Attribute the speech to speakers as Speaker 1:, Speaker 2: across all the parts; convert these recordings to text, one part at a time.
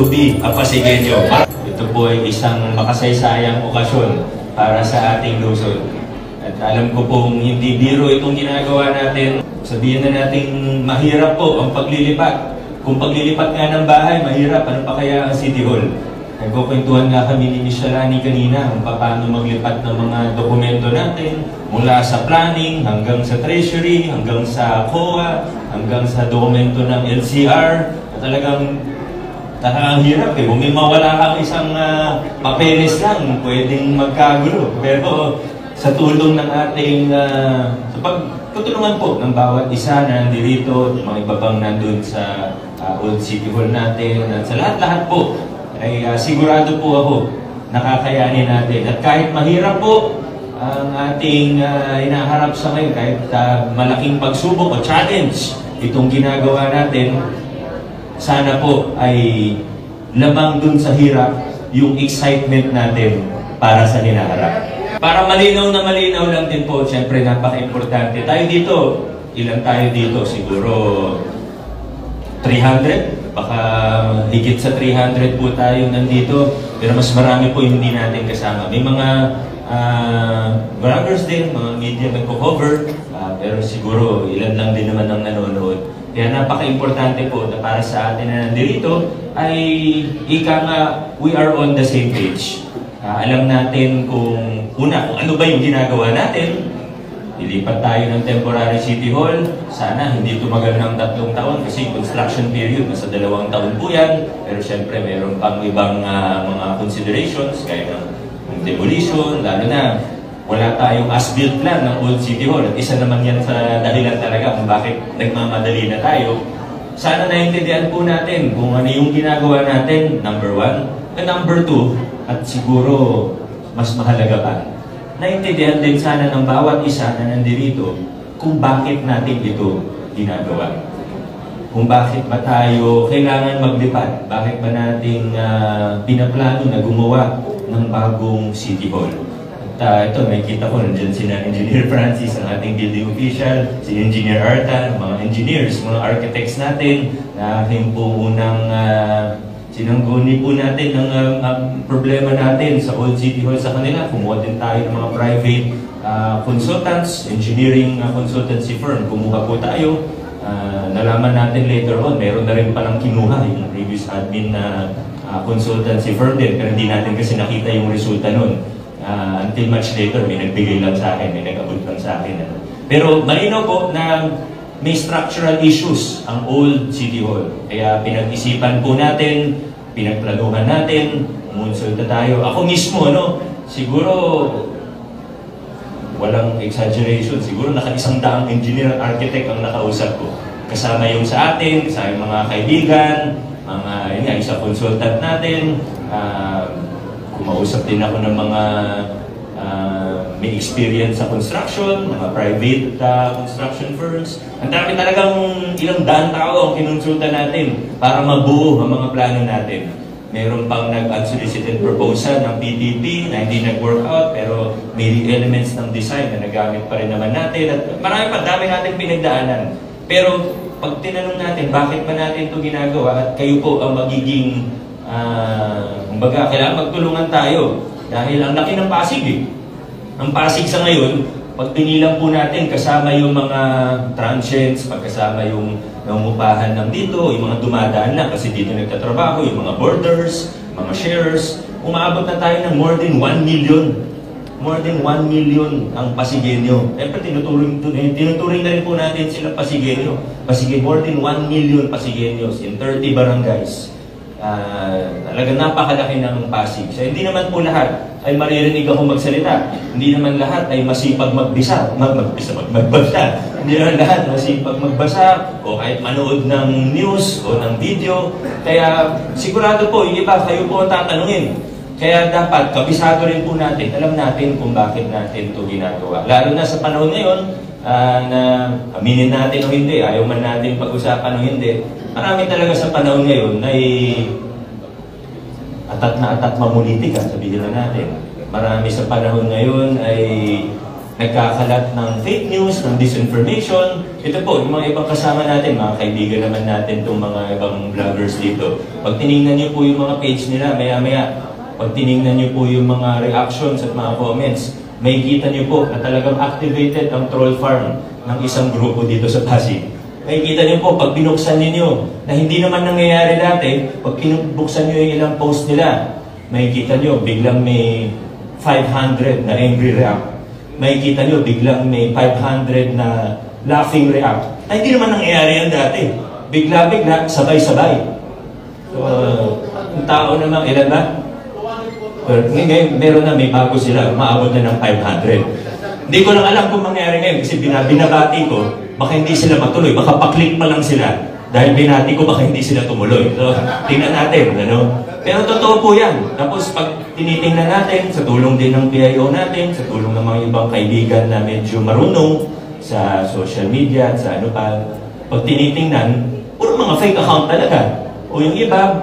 Speaker 1: to be a Pasigueño. Ito po ay isang makasaysayang okasyon para sa ating Luzon. At alam ko pong hindi biro itong ginagawa natin. Sabihin na natin mahirap po ang paglilipat. Kung paglilipat nga ng bahay, mahirap. Ano pa kaya ang City Hall? Nagkukwentuhan nga kami ni Miss Shalani kanina kung paano maglipat ng mga dokumento natin mula sa planning hanggang sa treasury, hanggang sa COA, hanggang sa dokumento ng LCR. At talagang hirap eh. Kung may mawala kang isang papeles lang, pwedeng magkagulo. Pero sa tulong ng ating sa pagtutulungan po ng bawat isa na nandito, mga iba pang nandun sa Old City Hall natin, at sa lahat-lahat po, ay sigurado po ako nakakayanin natin. At kahit mahirap po ang ating inaharap sa ngayon, kahit malaking pagsubok o challenge itong ginagawa natin, sana po ay lamang dun sa hirap yung excitement natin para sa hinaharap. Para malinaw na malinaw lang din po, siyempre napaka-importante. Tayo dito, ilan tayo dito? Siguro 300? Baka higit sa 300 po tayo nandito. Pero mas marami po yung hindi natin kasama. May mga vloggers din, mga media nagko-cover. Pero siguro ilan lang din naman ang nanonood. Kaya napaka-importante po na para sa atin na nandito ay ika nga, we are on the same page. Alam natin kung ano ba yung ginagawa natin. Lilipat tayo ng temporary City Hall. Sana hindi tumagal ng 3 taon kasi construction period, nasa 2 taon po yan. Pero syempre, mayroon pang ibang mga considerations, gaya ng demolition, lalo na wala tayong as-built plan ng Old City Hall. At isa naman yan sa dahilan talaga kung bakit nagmamadali na tayo. Sana naintindihan po natin kung ano yung ginagawa natin, number 1. And number 2, at siguro mas mahalaga pa, naintindihan din sana ng bawat isa na nandito kung bakit natin ito ginagawa. Kung bakit ba tayo kailangan maglipat, bakit ba natin pinaplano na gumawa ng bagong City Hall. At ito, nakikita ko, nandiyan si Engineer Francis, ang ating building official, si Engineer Artan, mga engineers, mga architects natin, na aking po unang sinangguni po natin ng problema natin sa Old City Hall sa kanila. Kumuha din tayo ng mga private consultants, engineering consultancy firm. Kumuha po tayo. Nalaman natin later on, meron na rin palang kinuha yung previous admin na consultancy firm din. Pero hindi natin kasi nakita yung resulta nun. Until much later, may nagbigay lang sa akin, may nag-abot lang sa akin. Pero malinaw po na may structural issues ang Old City Hall. Kaya pinag-isipan po natin, pinagplanuhan natin, umunsulta tayo. Ako mismo, siguro, walang exaggeration, siguro naka-100 engineer at architect ang nakausap ko. Kasama yung sa atin, kasama yung mga kaibigan, mga isa consultant natin, kumausap din ako ng mga may experience sa construction, mga private construction firms. Ang dami talagang ilang daan tao ang kinonsulta natin para mabuo ang mga plano natin. Meron pang nag-unsolicited proposal ng PPP na hindi nag-work out, pero may elements ng design na nagamit pa rin naman natin. At marami pa, dami natin pinagdaanan. Pero pag tinanong natin, bakit ba natin ito ginagawa at kayo po ang magiging kumbaga, kailangan magtulungan tayo. Dahil ang laki ng Pasig eh. Ang Pasig sa ngayon, pag pinilang po natin, kasama yung mga transients, pagkasama yung nangungupahan ng dito, yung mga dumadaan lang kasi dito nagtatrabaho, yung mga boarders, mga sharers, umaabot na tayo ng more than 1 million. More than 1 million ang Pasigueño. Siyempre, tinuturing na rin po natin sila Pasigueño. More than 1 million Pasigueños in 30 barangays. Talaga napakalaki ng Pasig. So, hindi naman po lahat ay maririnig ako magsalita. Hindi naman lahat ay masipag magbasa. Hindi naman lahat masipag magbasa o kahit manood ng news o ng video. Kaya sigurado po, yung iba, kayo po ang tatanungin. Kaya dapat, kabisado rin po natin, alam natin kung bakit natin ito ginagawa. Lalo na sa panahon ngayon, na aminin natin o hindi, ayaw man natin pag-usapan o hindi, marami talaga sa panahon ngayon ay atat na atat mamulitika, sabihin na natin. Marami sa panahon ngayon ay nagkakalat ng fake news, ng disinformation. Ito po, yung mga ibang kasama natin, mga kaibigan naman natin itong mga ibang vloggers dito. Pag tinignan niyo po yung mga page nila, maya-maya, pag tinignan niyo po yung mga reactions at mga comments, may kita niyo po na talagang activated ang troll farm ng isang grupo dito sa Pasig. May kita niyo po, pag binuksan niyo na hindi naman nangyayari dati, pag binuksan niyo yung ilang post nila, may kita niyo, biglang may 500 na angry react. May kita niyo, biglang may 500 na laughing react. Ay, hindi naman nangyayari yan dati. Bigla-bigla, sabay-sabay. So, yung tao naman, ilan ba? Ngayon, meron na, may bago sila, umaabot na ng 500. Hindi ko lang alam kung mangyari ngayon kasi binabati ko, baka hindi sila matuloy, baka paklik pa lang sila. Dahil binati ko, baka hindi sila tumuloy. So, tingnan natin, ano? Pero totoo po yan. Tapos pag tinitingnan natin, sa tulong din ng PIO natin, sa tulong ng mga ibang kaibigan na medyo marunong sa social media at sa ano pa, pag tinitingnan, puro mga fake account talaga. O yung iba,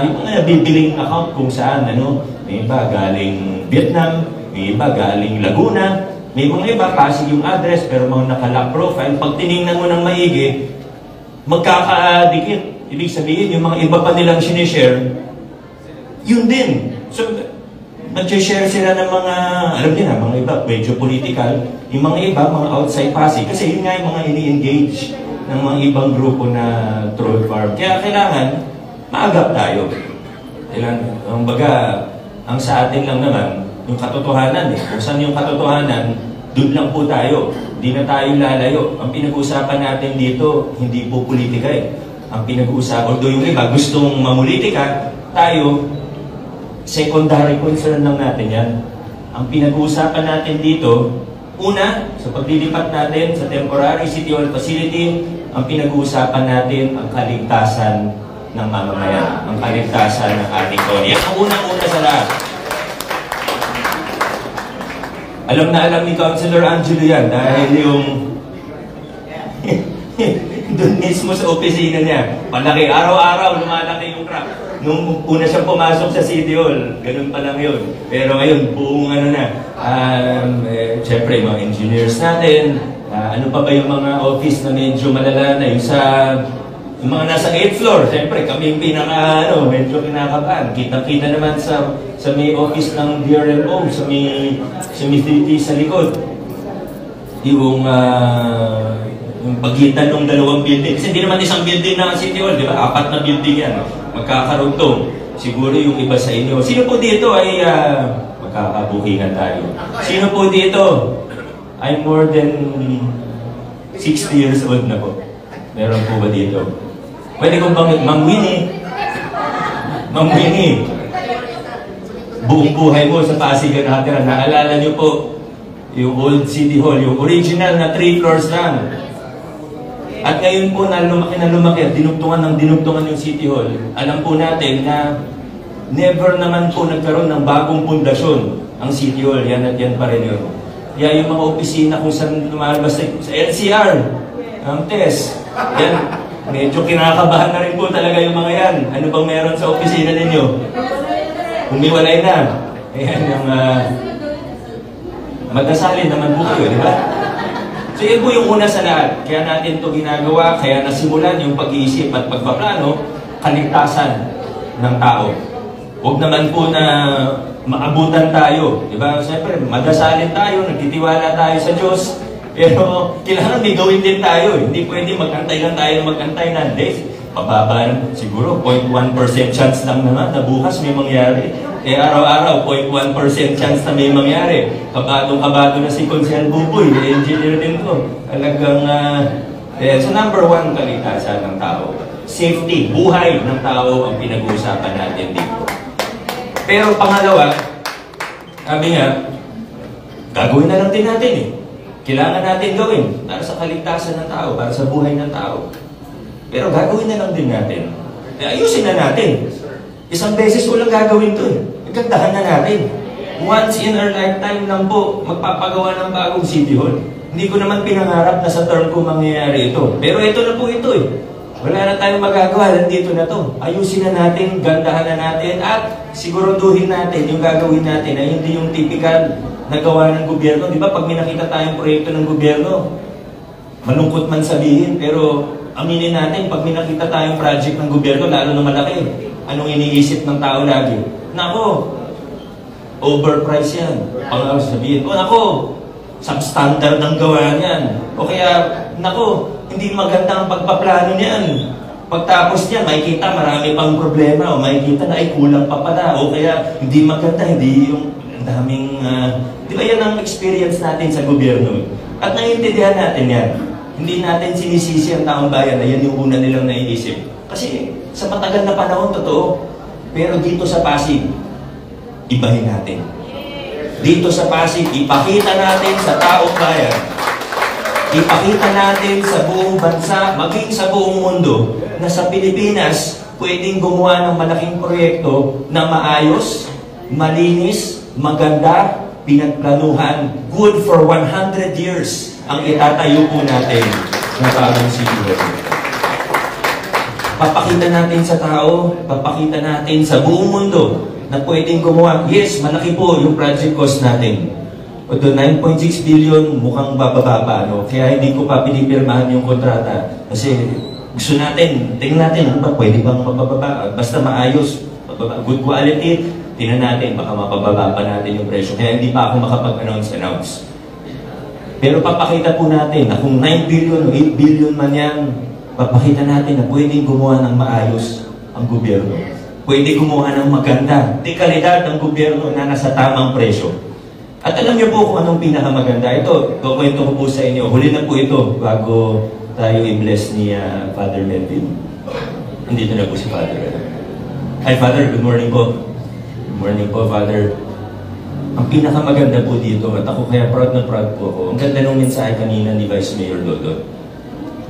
Speaker 1: yung mga nabibiling account kung saan, ano, may iba galing Vietnam, may iba galing Laguna, may mga iba Pasig yung address, pero mga naka-lock profile. Pag tinignan mo ng maigi, magkakadikit. Ibig sabihin, yung mga iba pa nilang sinishare, yun din. So, nag-share sila ng mga, alam niyo na, mga iba, medyo political. Yung mga iba, mga outside Pasig. Kasi yun nga yung mga ini-engage ng mga ibang grupo na troll farm. Kaya kailangan, maagap tayo. Ang baga, ang sa atin lang naman, yung katotohanan eh. Kung saan yung katotohanan, doon lang po tayo. Hindi na tayo lalayo. Ang pinag-uusapan natin dito, hindi po politika eh. Ang pinag-uusapan, although yung iba gustong mamulitika, tayo, secondary concern lang natin yan. Ang pinag-uusapan natin dito, una, sa paglilipat natin sa temporary city hall facility, ang pinag-uusapan natin ang kaligtasan ng mamamayan, ang kaligtasan ng ating kolya. Ang unang-una sa lahat. Alam na alam ni Councilor Angelo yan dahil yung doon mismo sa opisina niya, palaki, araw-araw lumalaki yung crack. Nung una siyang pumasok sa City Hall, ganun pa lang yun. Pero ngayon, buong ano na, syempre, mga engineers natin, ano pa ba yung mga office na medyo malala na, yung mga nasa 8th floor, syempre, kami yung pinaka, medyo kinakabahan. Kita-kita naman sa may office ng DRLO, sa may city sa likod. Yung pagitan ng dalawang building. Kasi hindi naman isang building na City Hall, di ba? 4 na building yan. Magkakarugtong. Siguro yung iba sa inyo. Sino po dito ay magkakabukingan tayo? Sino po dito? I'm more than 60 years old na po. Meron po ba dito? Pwede kong bang Ma'am Winnie? Ma'am Winnie, buong buhay mo sa Pasig na nakatira. Naalala niyo po yung old City Hall, yung original na 3 floors lang. At ngayon po na lumaki, dinugtungan yung City Hall. Alam po natin na never naman po nagkaroon ng bagong pundasyon ang City Hall. Yan at yan pa rin yun. Kaya yung mga opisina kung saan lumalabas sa LCR, ang test, yan, medyo kinakabahan na rin po talaga yung mga yan. Ano bang meron sa opisina ninyo? Humiwalay na. Ayan yung magdasalin naman po kayo, di ba? So yun po yung una sa lahat. Kaya natin ito ginagawa, kaya nasimulan yung pag-iisip at pagpaplano, kaligtasan ng tao. Huwag naman po na maabutan tayo. Diba? Siyempre, madasalin tayo, nagtitiwala tayo sa Diyos, pero kailangan may gawin din tayo. Hindi pwede magkantay lang tayo magkantay na, hindi. Pababa siguro, 0.1% chance lang naman na bukas may mangyari. Araw-araw, 0.1% chance na may mangyari. Kabadong-kabado na si Consel Buboy, engineer din ko. Talagang, so number 1, kaligtasan ng tao. Safety, buhay ng tao ang pinag-uusapan natin dito. Pero pangalawa, sabi nga, gagawin na lang din natin eh. Kailangan natin gawin para sa kaligtasan ng tao, para sa buhay ng tao. Pero gagawin na lang din natin. Ayusin na natin. Isang beses ko lang gagawin ito eh. Igandahan na natin. Once in our lifetime lang po, magpapagawa ng bagong City Hall. Hindi ko naman pinangarap na sa term ko mangyayari ito. Pero ito na po ito eh. Wala na tayong magagawa, nandito na to. Ayusin na natin, gandahan na natin, at siguraduhin natin yung gagawin natin ay hindi yung typical na gawa ng gobyerno. Di ba, pag may nakita tayong proyekto ng gobyerno, malungkot man sabihin, pero aminin natin, pag may nakita tayong project ng gobyerno, lalo na malaki, anong iniisip ng tao lagi? Nako, overpriced yan. Pangalawa sabihin, nako, substandard ang gawa niyan. O kaya, nako, hindi maganda ang pagpaplano niyan. Pagtapos niyan, makikita marami pang problema o makikita na ay kulang pa pala. O kaya, hindi maganda, hindi yung daming... di ba yan ang experience natin sa gobyerno? At naiintindihan natin yan. Hindi natin sinisisi ang taong bayan na yan yung una nilang naiisip. Kasi sa matagal na panahon, totoo. Pero dito sa Pasig, ibahin natin. Dito sa Pasig, ipakita natin sa taong bayan. Ipakita natin sa buong bansa, maging sa buong mundo, na sa Pilipinas, pwedeng gumawa ng malaking proyekto na maayos, malinis, maganda, pinagplanuhan, good for 100 years ang itatayo po natin na bagong siguro. Papakita natin sa tao, papakita natin sa buong mundo na pwedeng gumawa. Yes, malaki po yung project cost natin. Ito, 9.6 billion, mukhang bababa pa, no? Kaya hindi ko pa pinipirmahan yung kontrata. Kasi gusto natin, tingnan natin, ano ba, pwede bang mabababa? Basta maayos, good quality, tingnan natin, baka mapababa pa natin yung presyo. Kaya hindi pa ako makapag-announce. Pero papakita po natin na kung 9 billion o 8 billion man yan, papakita natin na pwedeng gumawa ng maayos ang gobyerno. Pwede gumawa ng maganda, di kalidad ng gobyerno na nasa tamang presyo. At alam niyo po kung anong pinakamaganda. Ito, kukwento ko po sa inyo. Huli na po ito bago tayo i-bless ni Father Melvin. Nandito na po si Father. Hi Father, good morning po. Good morning po Father. Ang pinakamaganda po dito, at ako kaya proud na proud po ako, ang ganda nung mensahe kanina ni Vice Mayor Dodon,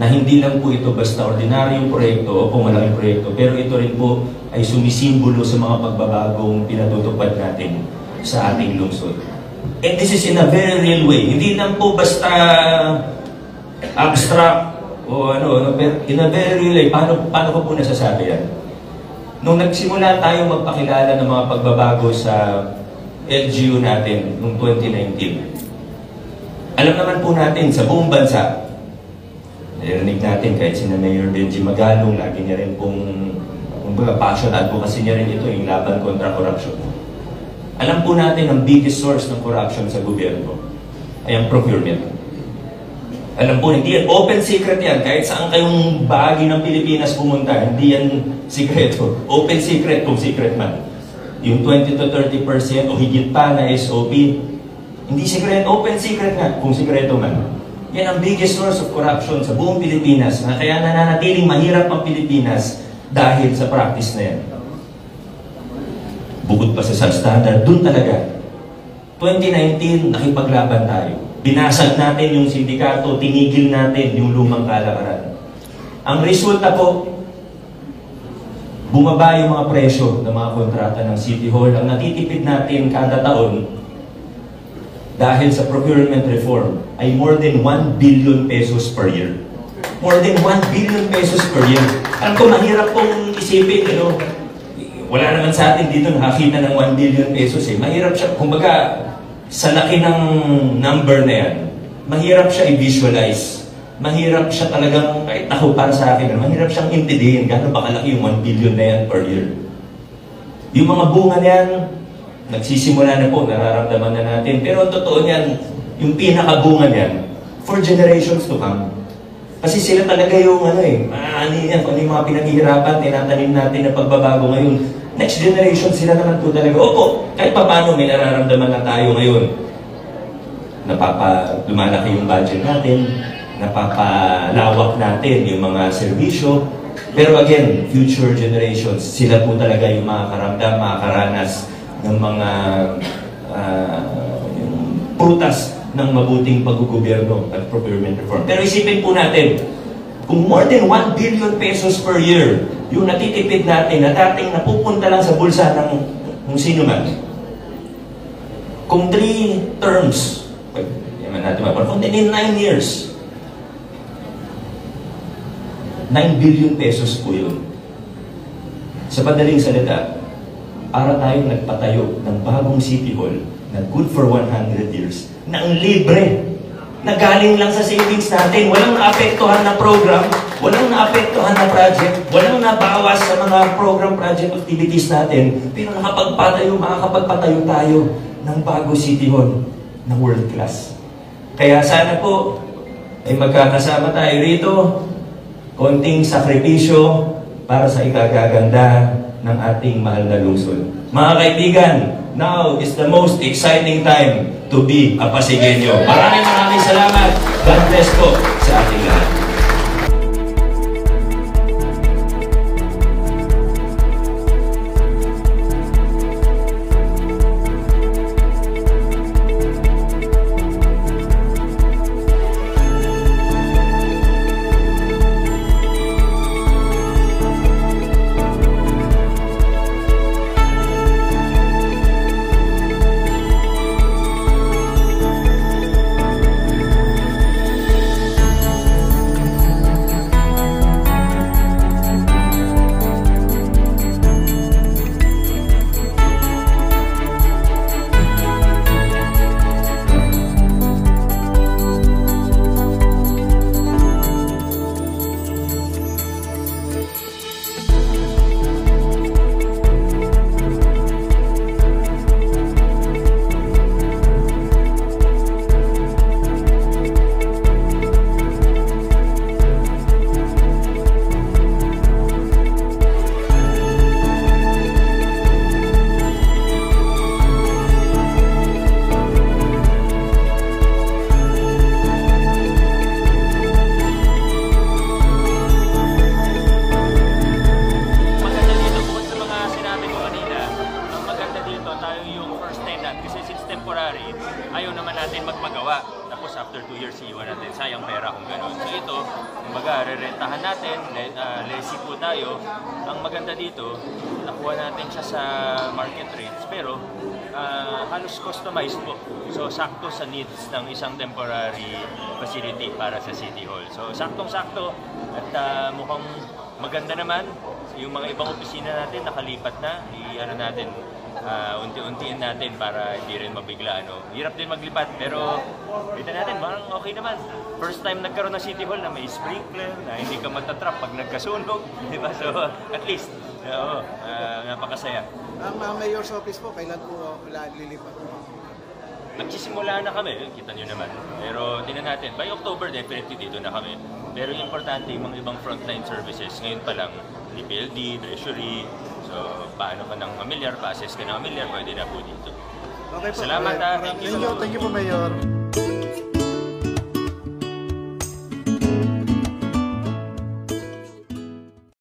Speaker 1: na hindi lang po ito basta ordinaryong proyekto o kung malaking proyekto, pero ito rin po ay sumisimbolo sa mga pagbabagong pinatutupad natin sa ating lungsod. And this is in a very real way. Hindi lang po basta abstract o in a very real way. Paano ko po nasasabi yan? Nung nagsimula tayo magpakilala ng mga pagbabago sa LGU natin noong 2019, alam naman po natin sa buong bansa, narinig natin kahit si Mayor Benji Magalong, lagi niya rin pong passion advocacy niya rin ito, yung laban kontra corruption. Alam po natin ang biggest source ng corruption sa gobyerno ay ang procurement. Alam po, hindi yan open secret yan. Kahit saan kayong bahagi ng Pilipinas pumunta, hindi yan sikreto. Open secret kung secret man. Yung 20 to 30% o higit pa na SOP, hindi secret, open secret nga kung sikreto man. Yan ang biggest source of corruption sa buong Pilipinas. Kaya nananatiling mahirap ang Pilipinas dahil sa practice na yan. Bukod pa sa substandard, dun talaga. 2019, nakipaglaban tayo. Binasag natin yung sindikato, tinigil natin yung lumang kalakaran. Ang resulta po, bumaba yung mga presyo ng mga kontrata ng City Hall. Ang natitipid natin kada taon, dahil sa procurement reform, ay more than 1 billion pesos per year. More than 1 billion pesos per year. Alam ko, mahirap pong isipin, wala naman sa atin dito nakakita ng 1 billion pesos eh. Mahirap siya, kumbaga, sa laki ng number na yan, mahirap siya i-visualize. Mahirap siya talagang, kahit ako para sa akin, mahirap siyang intindihin gano'n ba kalaki yung 1 billion na yan per year. Yung mga bunga na yan, nagsisimula na po, nararamdaman na natin. Pero totoo niyan, yung pinakabunga niyan, for generations to come. Kasi sila talaga yung ano yan, kung yung mga pinaghihirapan, tinatanim natin na pagbabago ngayon. Next generation, sila naman po talaga. Opo, kahit pa paano may nararamdaman na tayo ngayon. Lumalaki yung budget natin, napapalawak natin yung mga serbisyo. Pero again, future generations, sila po talaga yung makakaramdam, makakaranas ng mga prutas ng mabuting paggugobyerno at procurement reform. Pero isipin po natin, kung more than 1 billion pesos per year yung natitipid natin na dating napupunta lang sa bulsa ng sino man. Kung 3 terms, kung in 9 years, 9 billion pesos po yun. Sa madaling salita, para tayong nagpatayo ng bagong City Hall na good for 100 years, na ang libre, na galing lang sa savings natin, walang naapektuhan na program, walang naapektuhan na project, walang nabawas sa mga program project activities natin, pero makakapagpatayo tayo ng bago City Hall na world class. Kaya sana po, ay magkakasama tayo rito, konting sakripisyo para sa ikagaganda ng ating mahal na lungsod. Mga kaibigan, now is the most exciting time to be a Pasigueño. Maraming salamat. God bless po sa ating lahat.
Speaker 2: Ayaw naman natin magpagawa. Tapos after 2 years, iiwan natin. Sayang pera kung gano'n. So ito, kumbaga, re-rentahan natin, lessee po tayo. Ang maganda dito, nakuha natin siya sa market rates, pero halos customized po. So sakto sa needs ng isang temporary facility para sa City Hall. So saktong-sakto at mukhang maganda naman. Yung mga ibang opisina natin nakalipat na, natin, unti-untiin natin para hindi rin mabigla. Hirap din maglipat, pero kita natin, parang okay naman. First time nagkaroon ng City Hall na may sprinkler, na hindi ka matatrap pag nagkasunog, di ba? So at least, napakasaya.
Speaker 3: Ang mayor's office po, kailan po lilipat?
Speaker 2: Nagsisimula na kami, kita nyo naman. Pero tingnan natin, by October definitely dito na kami. Pero importante, yung mga ibang frontline services, ngayon pa lang, DPLD, Treasury, so paano ka nang familiar, pa-assess ka ng familiar, pwede na po dito.
Speaker 3: Okay po.
Speaker 2: Salamat, thank you.
Speaker 3: Thank you po, Mayor.